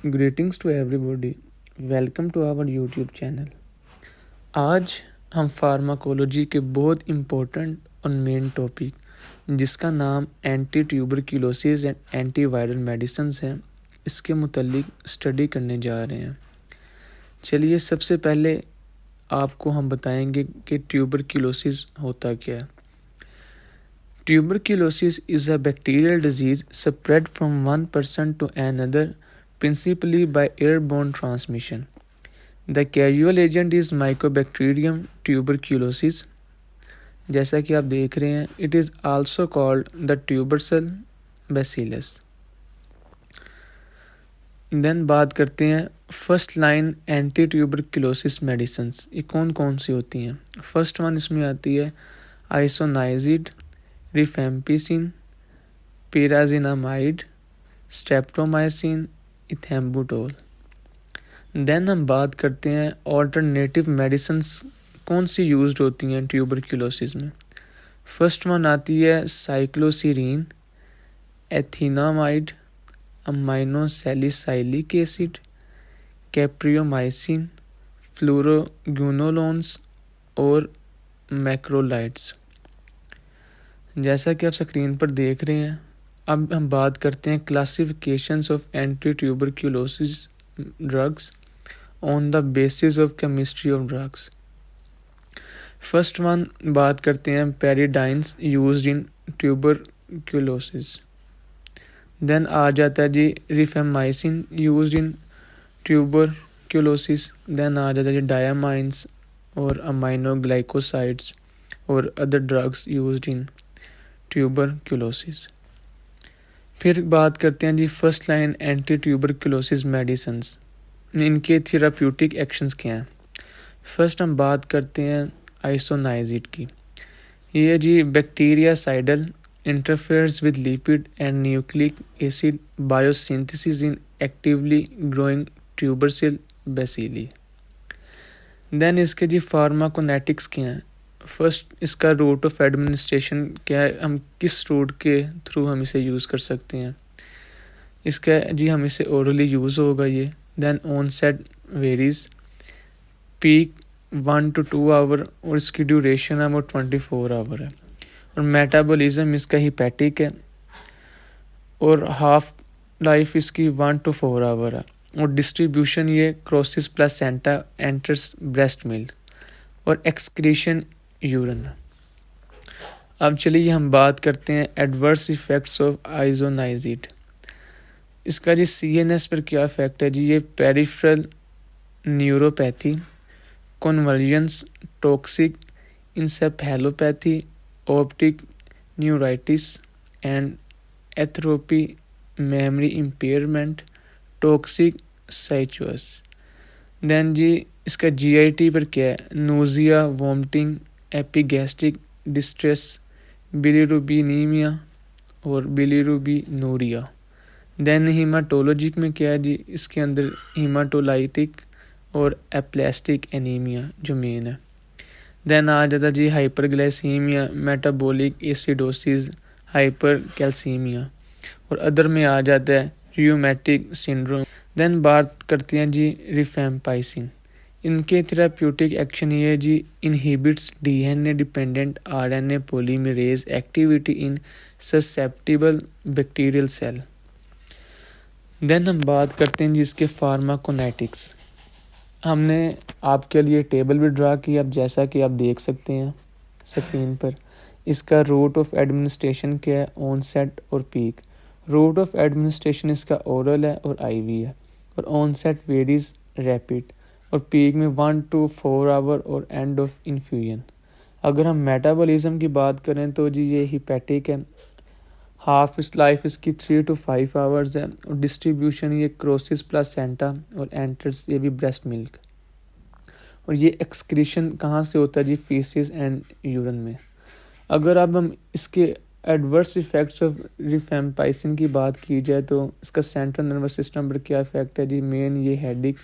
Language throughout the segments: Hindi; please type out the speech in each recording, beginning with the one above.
Greetings to everybody, welcome to our YouTube channel. आज हम फार्माकोलॉजी के बहुत इम्पोर्टेंट और मेन टॉपिक जिसका नाम anti tuberculosis and antiviral medicines है, इसके मुतल्लिक स्टडी करने जा रहे हैं। चलिए सबसे पहले आपको हम बताएंगे कि ट्यूबरक्लोसिस होता क्या है। Tuberculosis is a bacterial disease spread from one person to another, principally by airborne transmission. The causal agent is Mycobacterium tuberculosis. जैसा कि आप देख रहे हैं, it is also called the tubercle bacillus. Then बात करते हैं first line anti tuberculosis medicines. ये कौन कौन सी होती हैं? फर्स्ट वन इसमें आती है आइसोनाइजिड, रिफेम्पिसिन, पिराजिनामाइड, स्ट्रेप्टोमाइसिन, इथेम्बुटोल। देन हम बात करते हैं ऑल्टरनेटिव मेडिसिन्स कौन सी यूज्ड होती हैं ट्यूबरक्लोसिस में। फर्स्ट वन आती है साइक्लोसिरीन, एथिनामाइड, अमाइनोसैलिसाइलिक एसिड, कैप्रियोमाइसिन, फ्लोरोग्विनोलोन्स और मैक्रोलाइड्स। जैसा कि आप स्क्रीन पर देख रहे हैं, अब हम बात करते हैं classifications of anti tuberculosis drugs on the basis of chemistry of drugs. First one बात करते हैं pyridines used in tuberculosis. Then आ जाता है जी rifamycin used in tuberculosis. Then आ जाता है जी डायामाइंस और अमाइनोग्लाइकोसाइड्स और other drugs used in tuberculosis. फिर बात करते हैं जी first line anti tuberculosis medicines, इनके थेराप्यूटिक एक्शंस क्या हैं। फर्स्ट हम बात करते हैं आइसोनाइजिड की। ये जी bactericidal, interferes with lipid and nucleic acid biosynthesis in actively growing tubercle bacilli. Then इसके जी फार्माकोनेटिक्स क्या हैं। फर्स्ट इसका रूट ऑफ एडमिनिस्ट्रेशन क्या है, हम किस रूट के थ्रू हम इसे यूज़ कर सकते हैं। इसका जी हम इसे ओरली यूज़ होगा ये। Then onset varies, peak 1 to 2 hour और इसकी ड्यूरेशन है वो 24 आवर है। और मेटाबॉलिज्म इसका हिपैटिक है और हाफ लाइफ इसकी 1 to 4 आवर है। और डिस्ट्रीब्यूशन ये crosses placenta enters breast milk और एक्सक्रीशन यूरिन। अब चलिए हम बात करते हैं एडवर्स इफ़ेक्ट्स ऑफ आइसोनाइजिड। इसका जी CNS पर क्या इफेक्ट है जी। ये peripheral neuropathy, convergence, toxic encephalopathy, optic neuritis and atrophy, memory impairment, toxic psychosis. Then जी इसका GIT पर क्या है, nausea, vomiting, epigastric distress, bilirubinemia और बिलिरुबिनूरिया। देन हीमाटोलॉजी में क्या है जी, इसके अंदर हीमाटोलाइटिक और एप्लास्टिक एनीमिया जो मेन है। देन आ जाता जी हाइपरग्लाइसीमिया, मेटाबॉलिक एसिडोसिस, हाइपरकैल्सीमिया और अदर में आ जाता है रियूमेटिक सिंड्रोम। देन बात करते हैं जी रिफेम्पाइसिन। इनके थेराप्यूटिक एक्शन ये जी inhibits DNA dependent RNA polymerase activity in susceptible bacterial cell. Then हम बात करते हैं जी इसके फार्माकोनेटिक्स। हमने आपके लिए टेबल भी ड्रा की, अब जैसा कि आप देख सकते हैं स्क्रीन पर। इसका रूट ऑफ एडमिनिस्ट्रेशन क्या है, ऑनसेट और पीक। रूट ऑफ एडमिनिस्ट्रेशन इसका ओरल है और IV है और ऑनसेट वेरीज रैपिड और पीक में 1 to 4 आवर और एंड ऑफ इन्फ्यूजन। अगर हम मेटाबॉलिज्म की बात करें तो जी ये हिपैटिक है, हाफ इस लाइफ इसकी 3 to 5 आवर्स है और डिस्ट्रीब्यूशन ये क्रोसिस प्लेसेंटा और एंटर्स ये भी ब्रेस्ट मिल्क। और ये एक्सक्रीशन कहाँ से होता है जी, फीसिस एंड यूरिन में। अगर अब हम इसके एडवर्स इफ़ेक्ट्स ऑफ रिफेम्पाइसिन की बात की जाए तो इसका सेंट्रल नर्वस सिस्टम पर क्या इफेक्ट है जी। मेन ये headache,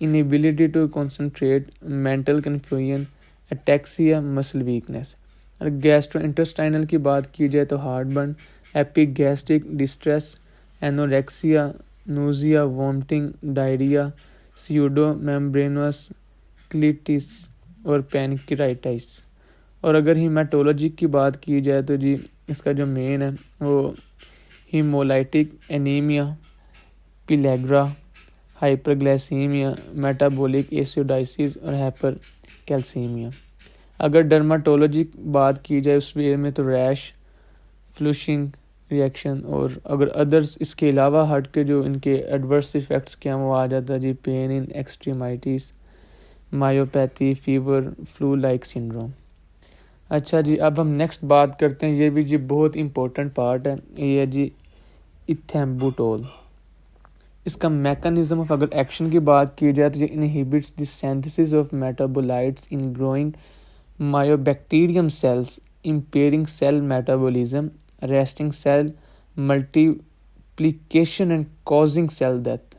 inability to concentrate, mental confusion, ataxia, muscle weakness. और गैस्ट्रोइंटेस्टाइनल की बात की जाए तो heartburn, epigastric distress, anorexia, nausea, vomiting, diarrhoea, pseudomembranous colitis और पैनक्राइटिस। और अगर हीमेटोलॉजी की बात की जाए तो जी इसका जो मेन है वो haemolytic anaemia, pellagra, hyperglycaemia, metabolic acidosis और हाइपर कैल्सीमिया। अगर डर्माटोलॉजी बात की जाए उस वे में तो रैश, फ्लूशिंग रिएक्शन, और अगर अदर्स इसके अलावा हट के जो इनके एडवर्स इफ़ेक्ट्स क्या वो आ जाता है जी pain in extremities, myopathy, fever, flu like syndrome. अच्छा जी, अब हम नेक्स्ट बात करते हैं, ये भी जी बहुत इंपॉर्टेंट पार्ट है, ये है जी इथेम्बुटोल। इसका मैकेनिज्म ऑफ अगर एक्शन की बात की जाए तो ये inhibits the synthesis of metabolites in growing mycobacterium cells, impairing cell metabolism, arresting cell multiplication and causing cell death।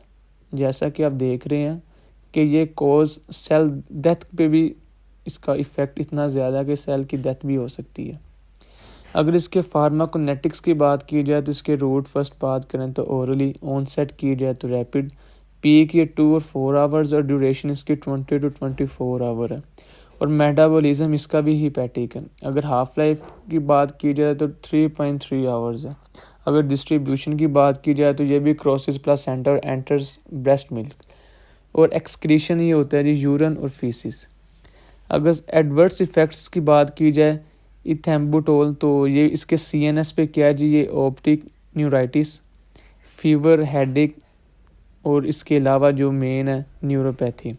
जैसा कि आप देख रहे हैं कि ये कॉज सेल डेथ पे भी इसका इफ़ेक्ट इतना ज़्यादा कि सेल की डेथ भी हो सकती है। अगर इसके फार्माकोनेटिक्स की बात की जाए तो इसके रूट फर्स्ट बात करें तो ओरली, ऑनसेट की जाए तो रैपिड, पीक ये 2 और 4 आवर्स और ड्यूरेशन इसकी 20 to 24 आवर है। और मेटाबॉलिज्म इसका भी हीपैटिक है। अगर हाफ लाइफ की बात की जाए तो 3.3 आवर्स है। अगर डिस्ट्रीब्यूशन की बात की जाए तो ये भी क्रॉसिस प्लासेंटा और एंटर्स ब्रेस्ट मिल्क, और एक्सक्रीशन ये होता है जी यूरन और फीसिस। अगर एडवर्स इफ़ेक्ट्स की बात की जाए इथेम्बुटोल तो ये इसके CNS पे क्या है जी, ये ऑप्टिक न्यूराइटिस, फीवर, हेडेक, और इसके अलावा जो मेन है न्यूरोपैथी।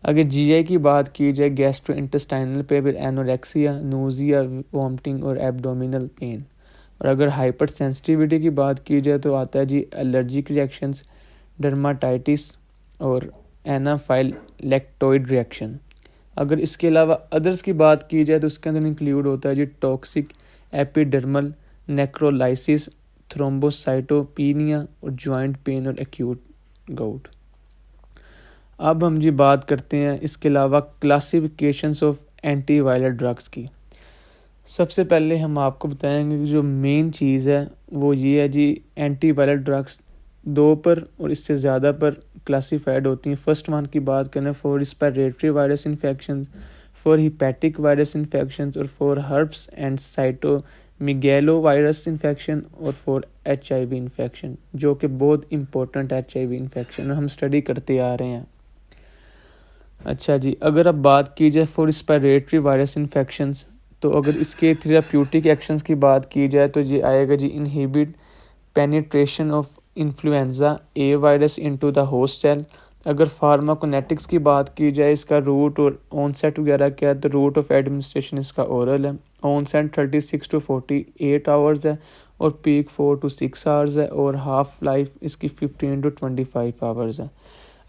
अगर GI की बात की जाए गैस्ट्रो इंटेस्टाइनल पे फिर एनोरेक्सिया, नोजिया, वॉमिटिंग और एब्डोमिनल पेन। और अगर हाइपर सेंसिटिविटी की बात की जाए तो आता है जी एलर्जिक रिएक्शंस, डर्माटाइटिस और एनाफाइलैक्टोइड रिएक्शन। अगर इसके अलावा अदर्स की बात की जाए तो उसके अंदर इंक्लूड होता है जी टॉक्सिक एपिडर्मल नेक्रोलाइसिस, थ्रोम्बोसाइटोपीनिया और जॉइंट पेन और एक्यूट गाउट। अब हम जी बात करते हैं इसके अलावा क्लासिफिकेशंस ऑफ एंटीवायरल ड्रग्स की। सबसे पहले हम आपको बताएंगे कि जो मेन चीज़ है वो ये है जी एंटीवायरल ड्रग्स 2 पर और इससे ज़्यादा पर क्लासिफाइड होती हैं। फर्स्ट वन की बात करें for respiratory virus infection, for hepatic virus infection और for herpes and cytomegalovirus infection और फॉर HIV इन्फेक्शन, जो कि बहुत इंपॉर्टेंट HIV इन्फेक्शन हम स्टडी करते आ रहे हैं। अच्छा जी, अगर अब बात की जाए फॉर रिस्पिरेटरी वायरस इन्फेक्शंस तो अगर इसके थेराप्यूटिक एक्शंस की बात की जाए तो ये आएगा जी inhibit penetration of influenza A virus into the host cell. अगर फार्माकोनेटिक्स की बात की जाए इसका रूट और ऑनसेट वगैरह क्या है तो रूट ऑफ एडमिनिस्ट्रेशन इसका ओरल है। ऑनसेट 36 to 48 आवर्स है और पीक 4 to 6 आवर्स है और हाफ लाइफ इसकी 15 to 25 आवर्स है।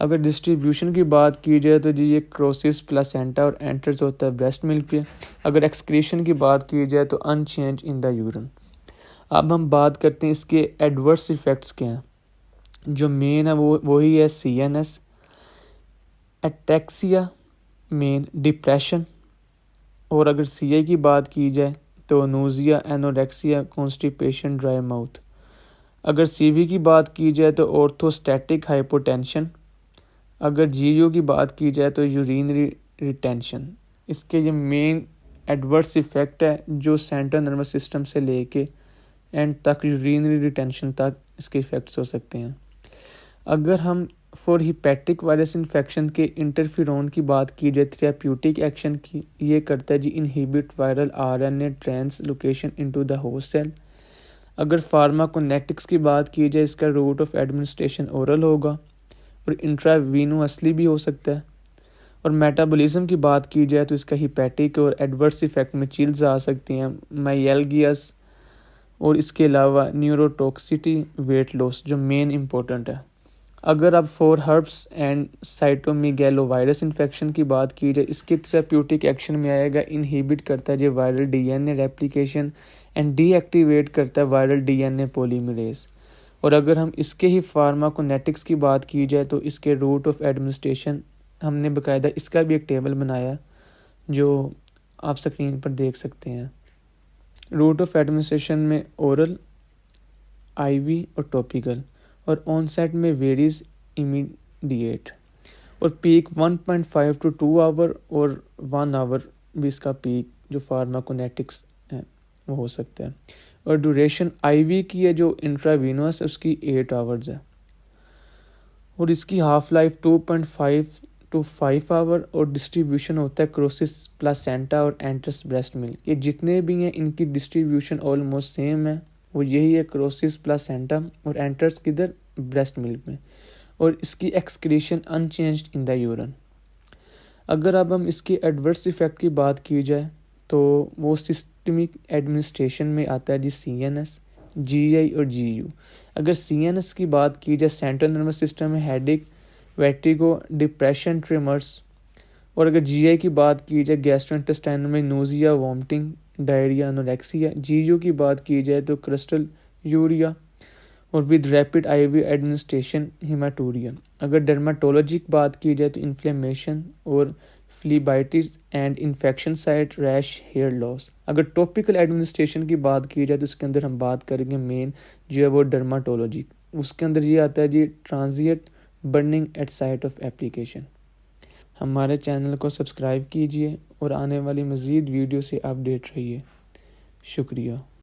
अगर डिस्ट्रीब्यूशन की बात की जाए तो जी ये क्रोसिस प्लासेंटा और एंटर्स होता है ब्रेस्ट मिल्क पे। अगर एक्सक्रीशन की बात की जाए तो अनचेंज इन द यूरिन। अब हम बात करते हैं इसके एडवर्स इफ़ेक्ट्स क्या हैं। जो मेन है वो वही है CNS, एटेक्सिया, मेन डिप्रेशन, और अगर CI की बात की जाए तो nausea, anorexia, constipation, dry mouth. अगर CV की बात की जाए तो ऑर्थोस्टैटिक हाइपोटेंशन। अगर GU की बात की जाए तो यूरिनरी रिटेंशन। इसके ये मेन एडवर्स इफ़ेक्ट है जो सेंट्रल नर्वस सिस्टम से लेके एंड तक यूरिनरी रिटेंशन तक इसके इफ़ेक्ट्स हो सकते हैं। अगर हम फॉर हिपैटिक वायरस इन्फेक्शन के इंटरफेरोन की बात की जाए थेराप्यूटिक एक्शन की, ये करता है जी inhibit viral RNA translocation into the host cell. अगर फार्माकोनेटिक्स की बात की जाए इसका रूट ऑफ एडमिनिस्ट्रेशन ओरल होगा और इंट्रावीनोसली भी हो सकता है। और मेटाबॉलिज्म की बात की जाए तो इसका हिपैटिक और एडवर्स इफेक्ट में चिल्स आ सकती हैं, माइल्गियास, और इसके अलावा न्यूरोटॉक्सिटी, वेट लॉस जो मेन इंपॉर्टेंट है। अगर अब for herpes and cytomegalovirus infection की बात की जाए इसके थेराप्यूटिक एक्शन में आएगा इनहिबिट करता है जो viral DNA replication and deactivate करता है वायरल DNA पॉलीमरेज। और अगर हम इसके ही फार्माकोनेटिक्स की बात की जाए तो इसके रूट ऑफ एडमिनिस्ट्रेशन हमने बाकायदा इसका भी एक टेबल बनाया जो आप स्क्रीन पर देख सकते हैं। रूट ऑफ एडमिनिस्ट्रेशन में ओरल, IV और टॉपिकल। और ऑनसेट में वेरीज इमीडिएट। और पीक 1.5 to 2 आवर और 1 आवर भी इसका पीक जो फार्माकोनेटिक्स है वो हो सकता है। और ड्यूरेशन आईवी की है जो इंट्रावीनस है उसकी 8 आवर्स है। और इसकी हाफ लाइफ 2.5 to 5 आवर। और डिस्ट्रीब्यूशन होता है क्रोसिस प्लासेंटा और एंटर्स ब्रेस्ट मिल्क। ये जितने भी हैं इनकी डिस्ट्रीब्यूशन ऑलमोस्ट सेम है, वो यही है क्रोसिस प्लासेंटा और एंटर्स किधर, ब्रेस्ट मिल्क में। और इसकी excretion unchanged in the urine. अगर अब हम इसके एडवर्स इफ़ेक्ट की बात की जाए तो वो सिस्टमिक एडमिनिस्ट्रेशन में आता है जी CNS, GI और GU। अगर CNS की बात की जाए सेंट्रल नर्वस सिस्टम में हेडेक, वेटिगो, डिप्रेशन, ट्रिमर्स। और अगर GI की बात की जाए गैस्ट्रोइंटेस्टाइनल में nausea, vomiting, diarrhoea, anorexia. GU की बात की जाए तो क्रिस्टल यूरिया और with rapid IV administration haematuria. अगर डर्माटोलॉजी की बात की जाए तो इन्फ्लेमेशन और phlebitis and infection site, rash, hair loss. अगर टॉपिकल एडमिनिस्ट्रेशन की बात की जाए तो इसके अंदर हम बात करेंगे मेन जो है वो डर्माटोलॉजी। उसके अंदर ये आता है जी transient burning at site of application. हमारे चैनल को सब्सक्राइब कीजिए और आने वाली मज़ीद वीडियो से अपडेट रहिए। शुक्रिया।